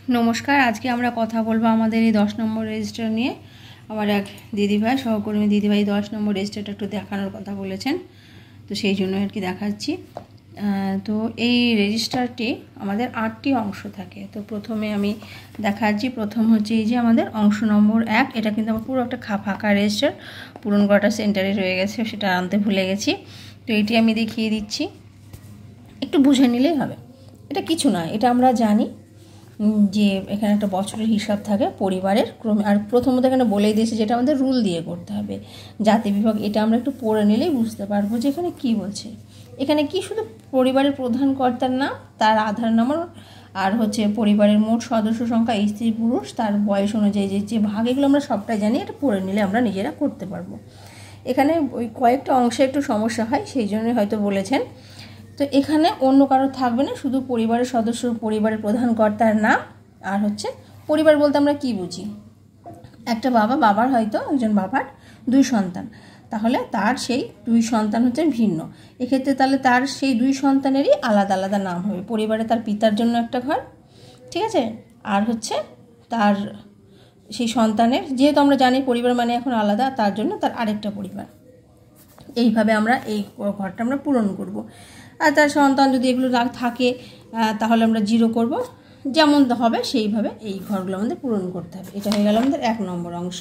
নমস্কার। আজকে আমরা কথা বলবো আমাদের এই 10 নম্বর রেজিস্টার নিয়ে। আমার এক দিদিভাই, সহকর্মী দিদিভাই 10 নম্বর রেজিস্টারটা একটু দেখানোর কথা বলেছেন, তো সেই জন্য আর কি দেখাচ্ছি। তো এই রেজিস্টারটি আমাদের 8টি অংশ থাকে। তো প্রথমে আমি দেখাচ্ছি। প্রথম হচ্ছে এই যে আমাদের অংশ নম্বর 1, এটা কিন্তু আমার পুরো একটা ফাঁকা রেজিস্টার, পূরণ করাটা সেন্টারে রয়ে গেছে, সেটা আনতে ভুলে গেছি। তো এটি আমি দেখিয়ে দিচ্ছি, একটু বুঝে নিলেই হবে। এটা কিছু না, এটা আমরা জানি যে এখানে একটা বছরের হিসাব থাকে পরিবারের ক্রমে। আর প্রথমত এখানে বলেই দিয়েছে যেটা আমাদের রুল দিয়ে করতে হবে, জাতি বিভাগ। এটা আমরা একটু পড়ে নিলেই বুঝতে পারবো যে এখানে কী বলছে। এখানে কি শুধু পরিবারের প্রধান কর্তার নাম, তার আধার নম্বর, আর হচ্ছে পরিবারের মোট সদস্য সংখ্যা, স্ত্রী পুরুষ, তার বয়স অনুযায়ী যে ভাগ, এগুলো আমরা সবটাই জানি। এটা পড়ে নিলে আমরা নিজেরা করতে পারবো। এখানে ওই কয়েকটা অংশে একটু সমস্যা হয়, সেই জন্যই হয়তো বলেছেন। তো এখানে অন্য কারো থাকবে না, শুধু পরিবারের সদস্য, পরিবারের প্রধান কর্তার নাম। আর হচ্ছে পরিবার বলতে আমরা কি বুঝি, একটা বাবার হয়তো একজন বাবার 2 সন্তান, তাহলে তার সেই 2 সন্তান হচ্ছে ভিন্ন। এক্ষেত্রে তাহলে তার সেই 2 সন্তানেরই আলাদা আলাদা নাম হবে। পরিবারে তার পিতার জন্য একটা ঘর, ঠিক আছে, আর হচ্ছে তার সেই সন্তানের, যেহেতু আমরা জানি পরিবার মানে এখন আলাদা, তার জন্য তার আরেকটা পরিবার। এইভাবে আমরা এই ঘরটা আমরা পূরণ করব। আর তার সন্তান যদি এগুলো না থাকে তাহলে আমরা 0 করব, যেমন হবে সেইভাবে এই ঘরগুলো আমাদের পূরণ করতে হবে। এটা হয়ে গেল আমাদের 1 নম্বর অংশ।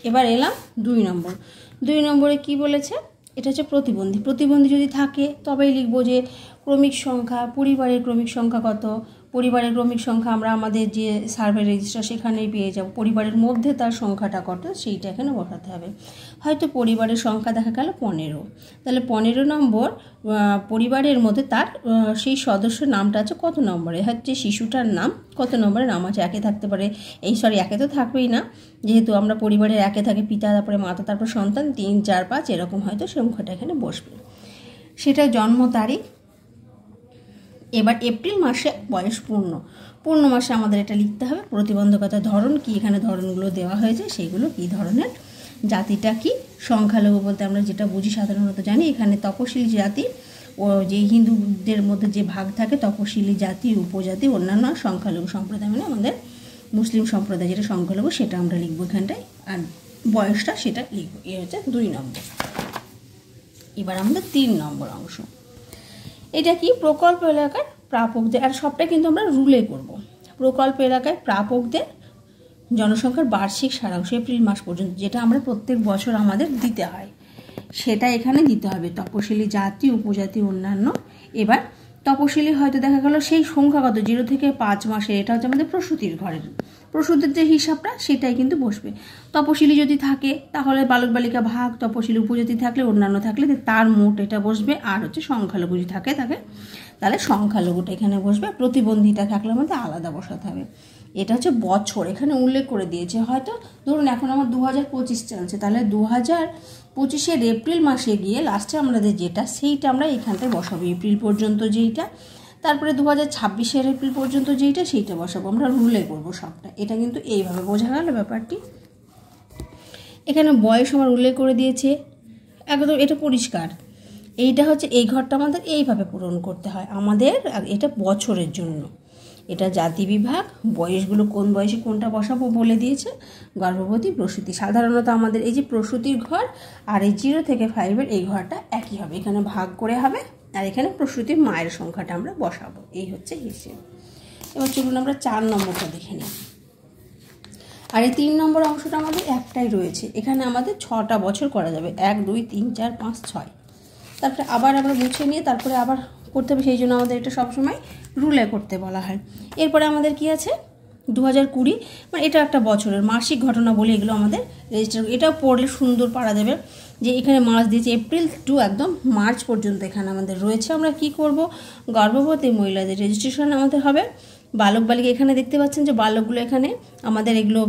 এবার এলাম 2 নম্বর। 2 নম্বরে কি বলেছে, এটা হচ্ছে প্রতিবন্ধী। প্রতিবন্ধী যদি থাকে তবেই লিখব যে ক্রমিক সংখ্যা, পরিবারের ক্রমিক সংখ্যা কত। পরিবারের ক্রমিক সংখ্যা আমরা আমাদের যে সার্ভে রেজিস্টার সেখানেই পেয়ে যাব। পরিবারের মধ্যে তার সংখ্যাটা কত সেইটা এখানে বসাতে হবে। হয়তো পরিবারের সংখ্যা দেখা গেল 15, তাহলে 15 নম্বর পরিবারের মধ্যে তার সেই সদস্যের নামটা আছে কত নম্বরে, হচ্ছে শিশুটার নাম কত নম্বরে নাম আছে। 1-এ থাকতে পারে, একে তো থাকবেই না, যেহেতু আমরা পরিবারের 1-এ থাকে পিতা, তারপরে মাতা, তারপর সন্তান, 3, 4, 5 এরকম হয়তো সংখ্যাটা এখানে বসবে। সেটা জন্ম তারিখ। এবার এপ্রিল মাসে বয়স পূর্ণ মাসে আমাদের এটা লিখতে হবে। প্রতিবন্ধকতার ধরন কি, এখানে ধরনগুলো দেওয়া হয়েছে, সেইগুলো কি ধরনের, জাতিটা কি, সংখ্যালঘু বলতে আমরা যেটা বুঝি সাধারণত জানি, এখানে তপশিলি জাতি ও যে হিন্দুদের মধ্যে যে ভাগ থাকে, তপশিলি জাতি, উপজাতি, অন্যান্য সংখ্যালঘু সম্প্রদায়, মানে আমাদের মুসলিম সম্প্রদায় যেটা সংখ্যালঘু, সেটা আমরা লিখবো এখানটায়, আর বয়সটা সেটা লিখবো। এ হচ্ছে 2 নম্বর। এবার আমাদের 3 নম্বর অংশ। এটা কি, প্রকল্প এলাকার প্রাপকদের, আর সবটা কিন্তু আমরা রুলে করব। প্রকল্প এলাকায় প্রাপকদের জনসংখ্যার বার্ষিক সারাংশ এপ্রিল মাস পর্যন্ত, যেটা আমরা প্রত্যেক বছর আমাদের দিতে হয়, সেটা এখানে দিতে হবে। তপশিলি জাতি, উপজাতি, অন্যান্য। এবার তপশিলি হয়তো দেখা গেল সেই সংখ্যাগত 0 থেকে 5 মাসে, এটা হচ্ছে আমাদের প্রসূতির ঘরের, প্রসূতির যে হিসাবটা সেটাই কিন্তু বসবে। তপশিলি যদি থাকে তাহলে বালক বালিকা ভাগ, তপশিলি উপজাতি থাকলে, অন্যান্য থাকলে তার মোট এটা বসবে। আর হচ্ছে সংখ্যালঘু যদি থাকে তাহলে সংখ্যালঘুটা এখানে বসবে। প্রতিবন্ধীটা থাকলে আমাদের আলাদা বসাতে হবে। এটা হচ্ছে বছর, এখানে উল্লেখ করে দিয়েছে। হয়তো ধরুন এখন আমার 2025 চলছে, তাহলে 2025-এর এপ্রিল মাসে গিয়ে লাস্টে আমাদের যেটা, সেইটা আমরা এখানটায় বসাবো, এপ্রিল পর্যন্ত যেইটা। তারপরে 2026-এর এপ্রিল পর্যন্ত যেইটা, সেইটা বসাবো। আমরা রুলে করবো সবটা। এটা কিন্তু এইভাবে বোঝা গেল ব্যাপারটি। এখানে বয়স আমার উল্লেখ করে দিয়েছে, একদম এটা পরিষ্কার। এইটা হচ্ছে এই ঘরটা আমাদের এইভাবে পূরণ করতে হয় আমাদের, এটা বছরের জন্য। এটা জাতি বিভাগ, বয়সগুলো কোন বয়সে কোনটা বসাবো বলে দিয়েছে। গর্ভবতী, প্রসূতি, সাধারণত আমাদের এই যে প্রসূতির ঘর আর এই 0 থেকে 5-এর এই ঘরটা একই হবে, এখানে ভাগ করে হবে। আর এখানে প্রসূতির মায়ের সংখ্যাটা আমরা বসাবো। এই হচ্ছে হিসেব। এবার চলুন আমরা 4 নম্বরটা দেখে নিই। আর এই 3 নম্বর অংশটা আমাদের একটাই রয়েছে, এখানে আমাদের 6টা বছর করা যাবে, 1, 2, 3, 4, 5, 6। তারপরে আবার আমরা মুছে নিয়ে তারপরে আবার করতে হবে, সেই জন্য আমাদের এটা সবসময় রুলে করতে বলা হয়। এরপরে আমাদের কি আছে, 2020, মানে এটা একটা বছরের মাসিক ঘটনা বলে এগুলো আমাদের রেজিস্টার। এটাও পড়লে সুন্দর পারা যাবে যে এখানে মাস দিয়েছে এপ্রিল টু একদম মার্চ পর্যন্ত এখানে আমাদের রয়েছে। আমরা কি করব, গর্ভবতী মহিলাদের রেজিস্ট্রেশন আমাদের হবে। বালক বালিকা, এখানে দেখতে পাচ্ছেন যে বালকগুলো এখানে আমাদের এগুলো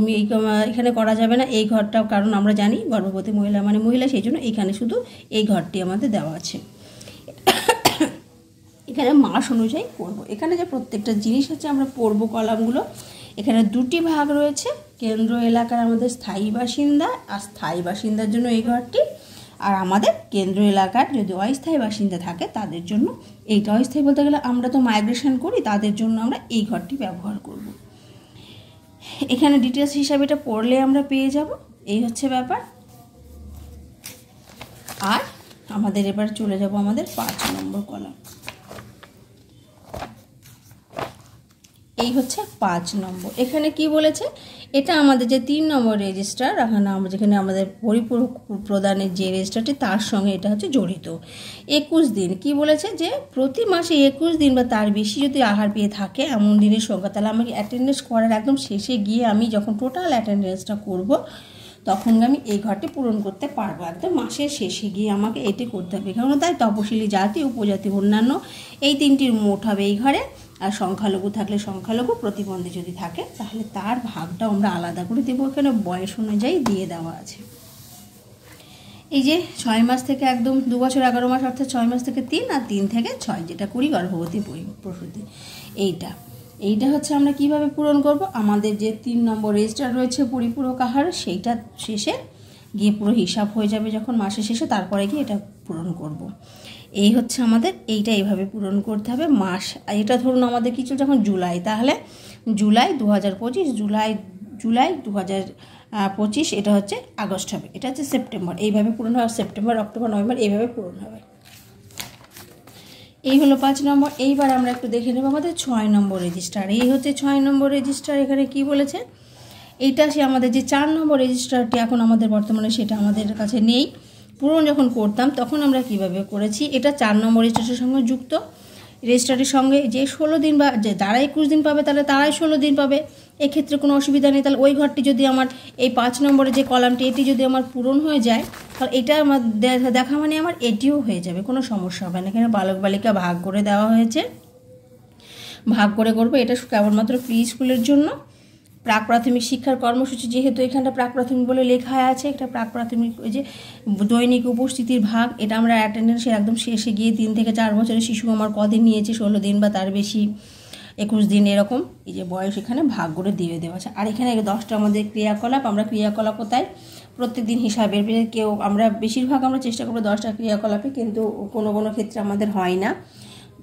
এখানে করা যাবে না এই ঘরটা, কারণ আমরা জানি গর্ভবতী মহিলা মানে মহিলা, সেই জন্য এখানে শুধু এই ঘরটি আমাদের দেওয়া আছে। এখানে মাস অনুযায়ী করব। এখানে যে প্রত্যেকটা জিনিস আছে আমরা পড়বো কলামগুলো। এখানে 2টি ভাগ রয়েছে, কেন্দ্র এলাকার আমাদের স্থায়ী বাসিন্দা, আর স্থায়ী বাসিন্দার জন্য এই ঘরটি, আর আমাদের কেন্দ্র এলাকার যদি অস্থায়ী বাসিন্দা থাকে তাদের জন্য এইটা অস্থায়ী বলতে গেলে আমরা তো মাইগ্রেশন করি, তাদের জন্য আমরা এই ঘরটি ব্যবহার করব। এখানে ডিটেলস হিসাবে এটা পড়লে আমরা পেয়ে যাব। এই হচ্ছে ব্যাপার। আর আমাদের এবার চলে যাব আমাদের 5 নম্বর কলাম। এই হচ্ছে 5 নম্বর। এখানে কি বলেছে, এটা আমাদের যে 3 নম্বর রেজিস্টার, যেখানে আমাদের পরিপূরক প্রদানের যে রেজিস্টারটি তার সঙ্গে এটা হচ্ছে জড়িত। 21 দিন কি বলেছে, যে প্রতি মাসে 21 দিন বা তার বেশি যদি আহার পেয়ে থাকে এমন দিনের সংখ্যা, তাহলে আমাকে অ্যাটেন্ডেন্স করার একদম শেষে গিয়ে আমি যখন টোটাল অ্যাটেন্ডেন্সটা করব তখন আমি এই ঘরটি পূরণ করতে পারবো। একদম মাসের শেষে গিয়ে আমাকে এটি করতে হবে। কারণ তাই তপশিলি জাতি, উপজাতি, অন্যান্য এই 3টির মোট হবে এই ঘরে। আর সংখ্যালঘু থাকলে সংখ্যালঘু, প্রতিবন্ধী যদি থাকে তাহলে তার ভাগটা আমরা আলাদা করে দেবো। এখানে বয়স অনুযায়ী দিয়ে দেওয়া আছে। এই যে 6 মাস থেকে একদম 2 বছর 11 মাস, অর্থাৎ 6 মাস থেকে 3 আর 3 থেকে 6, যেটা করি গর্ভবতী প্রসূতি। এইটা হচ্ছে আমরা কিভাবে পূরণ করব, আমাদের যে 3 নম্বর রেজিস্টার রয়েছে পরিপূরক আহার, সেইটা শেষে গিয়ে পুরো হিসাব হয়ে যাবে যখন মাসের শেষে, তারপরে গিয়ে এটা পূরণ করব। এই হচ্ছে আমাদের এইটা এইভাবে পূরণ করতে হবে। মাস এটা ধরুন আমাদের কিছু যখন জুলাই, তাহলে জুলাই 2025, জুলাই 2025, এটা হচ্ছে আগস্ট হবে, এটা হচ্ছে সেপ্টেম্বর, এইভাবে পূরণ হবে। সেপ্টেম্বর, অক্টোবর, নভেম্বর এইভাবে পূরণ হবে। এই হলো 5 নম্বর। এইবার আমরা একটু দেখে নেব আমাদের 6 নম্বর রেজিস্টার। এই হচ্ছে 6 নম্বর রেজিস্টার। এখানে কি বলেছে, এইটা সে আমাদের যে 4 নম্বর রেজিস্টারটি এখন আমাদের বর্তমানে সেটা আমাদের কাছে নেই। পূরণ যখন করতাম তখন আমরা কিভাবে করেছি, এটা 4 নম্বর রেজিস্টারের সঙ্গে যুক্ত। রেজিস্টারের সঙ্গে যে 16 দিন বা যে যারা 21 দিন পাবে তাহলে তারাই 16 দিন পাবে, এক্ষেত্রে কোনো অসুবিধা নেই। তাহলে ওই ঘরটি যদি আমার এই 5 নম্বরের যে কলামটি এটি যদি আমার পূরণ হয়ে যায়, তাহলে এটা আমার দেখা মানে আমার এটিও হয়ে যাবে, কোনো সমস্যা হবে না। এখানে বালক বালিকা ভাগ করে দেওয়া হয়েছে, ভাগ করে করবো। এটা কেবলমাত্র প্রি স্কুলের জন্য। প্রাক প্রাথমিক শিক্ষার কর্মসূচি, যেহেতু এখানটা প্রাক প্রাথমিক বলে লেখা আছে, একটা প্রাক প্রাথমিক ওই যে দৈনিক উপস্থিতির ভাগ, এটা আমরা অ্যাটেন্ডেন্সের একদম শেষে গিয়ে 3 থেকে 4 বছরের শিশু আমার কদিন নিয়েছে, 16 দিন বা তার বেশি, 21 দিন, এরকম এই যে বয়স এখানে ভাগ করে দিয়ে দেওয়া আছে। আর এখানে 10টা আমাদের ক্রিয়াকলাপ, আমরা ক্রিয়াকলাপ কোথায় প্রত্যেক দিন হিসাবের কেউ আমরা বেশিরভাগ আমরা চেষ্টা করবো 10টা ক্রিয়াকলাপে, কিন্তু কোনো কোনো ক্ষেত্রে আমাদের হয় না।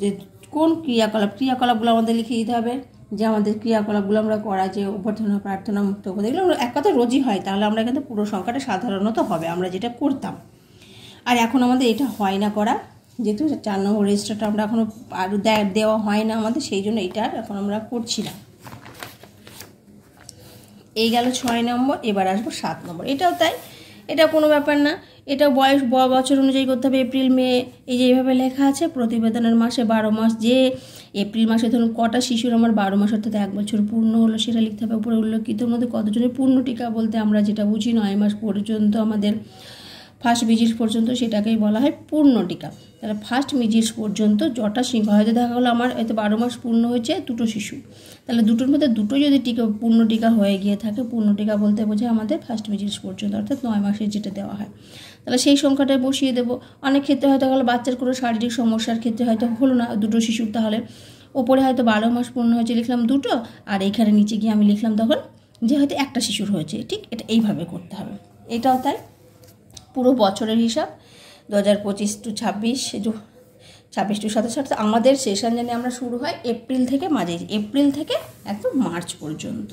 যে কোন ক্রিয়াকলাপগুলো আমাদের লিখে দিতে হবে, যে আমাদের ক্রিয়াকলাপগুলো আমরা করা, যে অভ্যর্থনা, প্রার্থনা, মুক্ত করে, এগুলো এক কথা রোজই হয়, তাহলে আমরা কিন্তু পুরো সংখ্যাটা সাধারণত হবে আমরা যেটা করতাম। আর এখন আমাদের এটা হয় না করা, যেহেতু 4 নম্বর রেজিস্টারটা আমরা এখনও আরও দেওয়া হয় না আমাদের, সেই জন্য এটা এখন আমরা করছি না। এই গেল 6 নম্বর। এবার আসবো 7 নম্বর। এটাও তাই, এটা কোনো ব্যাপার না, এটা বয়স বছর অনুযায়ী করতে হবে। এপ্রিল, মে, এই যে এইভাবে লেখা আছে। প্রতিবেদনের মাসে 12 মাস, যে এপ্রিল মাসে ধরুন কটা শিশুর আমার 12 মাস অর্থাৎ 1 বছর পূর্ণ হলো সেটা লিখতে হবে। উপরে উল্লেখিতর মধ্যে কতজনের পূর্ণ টিকা বলতে আমরা যেটা বুঝি 9 মাস পর্যন্ত আমাদের ফার্স্ট ভিজিট পর্যন্ত, সেটাকেই বলা হয় পূর্ণ টিকা। তাহলে ফার্স্ট ভিজিট পর্যন্ত যটা সংখ্যা, হয়তো দেখা গেলো আমার হয়তো 12 মাস পূর্ণ হয়েছে 2টো শিশু, তাহলে দুটোর মধ্যে 2টো যদি টিকা পূর্ণ টিকা হয়ে গিয়ে থাকে, পূর্ণ টিকা বলতে বোঝে আমাদের ফার্স্ট ভিজিট পর্যন্ত, অর্থাৎ 9 মাসের যেটা দেওয়া হয়, তাহলে সেই সংখ্যাটায় বসিয়ে দেবো। অনেক ক্ষেত্রে হয়তো গেলো বাচ্চার কোনো শারীরিক সমস্যার ক্ষেত্রে হয়তো হলো না 2টো শিশুর, তাহলে ওপরে হয়তো 12 মাস পূর্ণ হয়েছে লিখলাম 2টো, আর এইখানে নিচে গিয়ে আমি লিখলাম তখন যে হয়তো একটা শিশুর হয়েছে। ঠিক এটা এইভাবে করতে হবে। এটাও তাই, পুরো বছরের হিসাব 2025 টু 26, 26 টু 27, আমাদের সেশন জানি আমরা শুরু হয় এপ্রিল থেকে, মাঝে এপ্রিল থেকে একদম মার্চ পর্যন্ত।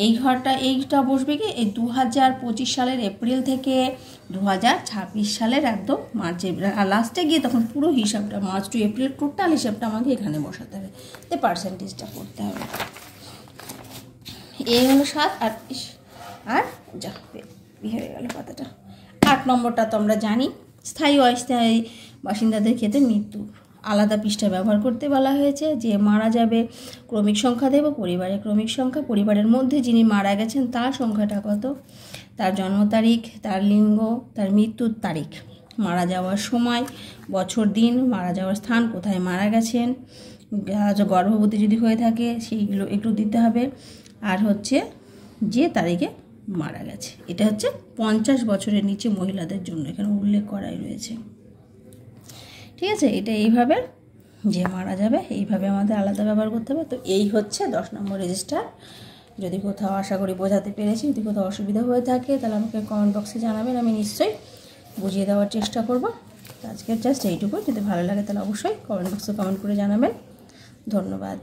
এই ঘরটা এইটা বসবে কি এই 2025 সালের এপ্রিল থেকে 2026 সালের একদম মার্চে, আর লাস্টে গিয়ে তখন পুরো হিসাবটা মার্চ টু এপ্রিল টোটাল হিসাবটা আমাকে এখানে বসাতে হবে, তো পার্সেন্টেজটা করতে হবে। এই হলো 7। আর যা হয়ে গেল কথাটা। 8 নম্বরটা তো আমরা জানি, স্থায়ী অস্থায়ী বাসিন্দাদের ক্ষেত্রে মৃত্যু আলাদা পৃষ্ঠা ব্যবহার করতে বলা হয়েছে। যে মারা যাবে ক্রমিক সংখ্যা দেব, পরিবারের ক্রমিক সংখ্যা, পরিবারের মধ্যে যিনি মারা গেছেন তার সংখ্যাটা কত, তার জন্ম তারিখ, তার লিঙ্গ, তার মৃত্যুর তারিখ, মারা যাওয়ার সময়, বছর, দিন, মারা যাওয়ার স্থান, কোথায় মারা গেছেন, গর্ভবতী যদি হয়ে থাকে সেইগুলো একটু দিতে হবে, আর হচ্ছে যে তারিখে মারা গেছে। এটা হচ্ছে 50 বছরের নিচে মহিলাদের জন্য এখানে উল্লেখ করাই রয়েছে। ঠিক আছে, এটা এইভাবে যে মারা যাবে এইভাবে আমাদের আলাদা ব্যবহার করতে হবে। তো এই হচ্ছে 10 নম্বর রেজিস্টার। যদি কোথাও আশা করি বোঝাতে পেরেছি, যদি কোথাও অসুবিধা হয়ে থাকে তাহলে আমাকে কমেন্ট বক্সে জানাবেন, আমি নিশ্চয়ই বুঝিয়ে দেওয়ার চেষ্টা করব। তো আজকের জাস্ট এইটুকু। যদি ভালো লাগে তাহলে অবশ্যই কমেন্ট বক্সে কমেন্ট করে জানাবেন। ধন্যবাদ।